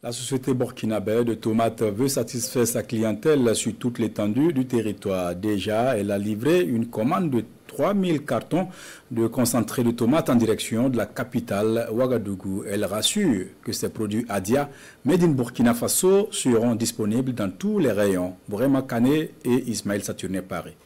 La société burkinabé de tomates veut satisfaire sa clientèle sur toute l'étendue du territoire. Déjà, elle a livré une commande de 3000 cartons de concentré de tomates en direction de la capitale Ouagadougou. Elle rassure que ces produits Adia, made in Burkina Faso, seront disponibles dans tous les rayons. Bourema Kane et Ismaël Saturné Paris.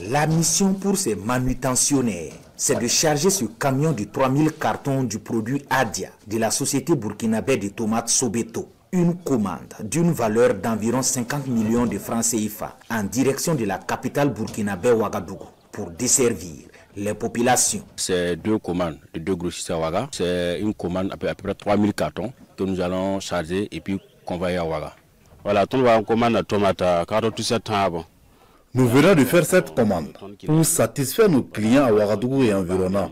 La mission pour ces manutentionnaires, c'est de charger ce camion de 3000 cartons du produit Adia de la société burkinabé de tomates Sobeto. Une commande d'une valeur d'environ 50 millions de francs CFA en direction de la capitale burkinabé Ouagadougou pour desservir les populations. C'est deux commandes de deux grossistes à Ouaga. C'est une commande à peu près 3000 cartons que nous allons charger et puis convoyer à Ouaga. Voilà, tout le monde commande de tomates à 47 ans avant. Nous venons de faire cette commande pour satisfaire nos clients à Ouagadougou et environnants.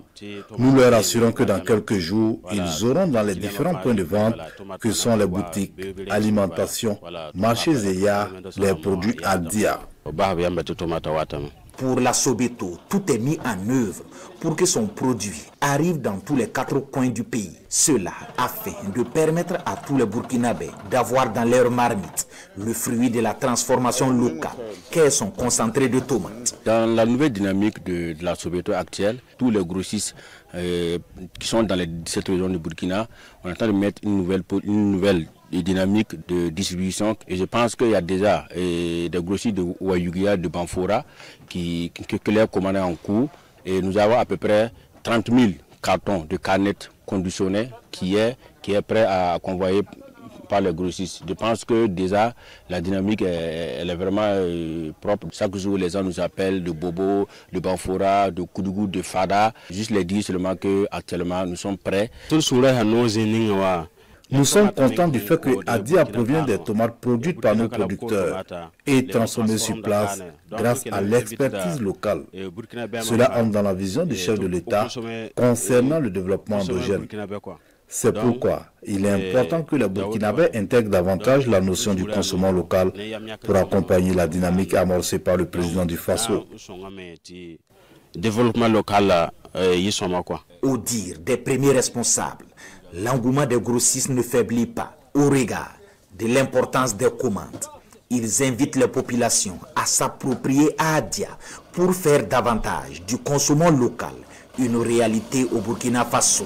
Nous leur assurons que dans quelques jours, ils auront dans les différents points de vente que sont les boutiques, alimentation, marchés et yards, les produits Adia. Pour la Sobeto, tout est mis en œuvre pour que son produit arrive dans tous les 4 coins du pays. Cela afin de permettre à tous les Burkinabés d'avoir dans leur marmite le fruit de la transformation locale, qu'est son concentré de tomates. Dans la nouvelle dynamique de la Sobeto actuelle, tous les grossistes qui sont dans les 17 régions du Burkina, on est en train de mettre une nouvelle dynamique de distribution, et je pense qu'il y a déjà des grossistes de Ouayouguia, de Banfora que les commandés en cours, et nous avons à peu près 30 000 cartons de canettes conditionnées qui est prêt à convoyer par les grossistes. Je pense que déjà la dynamique elle est vraiment propre. Chaque jour les gens nous appellent de Bobo, de Banfora, de Koudougou, de Fada. Juste les dire seulement qu'actuellement nous sommes prêts. Nous sommes contents du fait que Adia provient des tomates produites par nos producteurs et transformées sur place grâce à l'expertise locale. Cela entre dans la vision du chef de l'État concernant le développement endogène. C'est pourquoi il est important que les Burkinabés intègrent davantage la notion du consommation local pour accompagner la dynamique amorcée par le président du Faso. Développement local, Au dire des premiers responsables, l'engouement des grossistes ne faiblit pas au regard de l'importance des commandes. Ils invitent les populations à s'approprier Adia pour faire davantage du consommation local une réalité au Burkina Faso.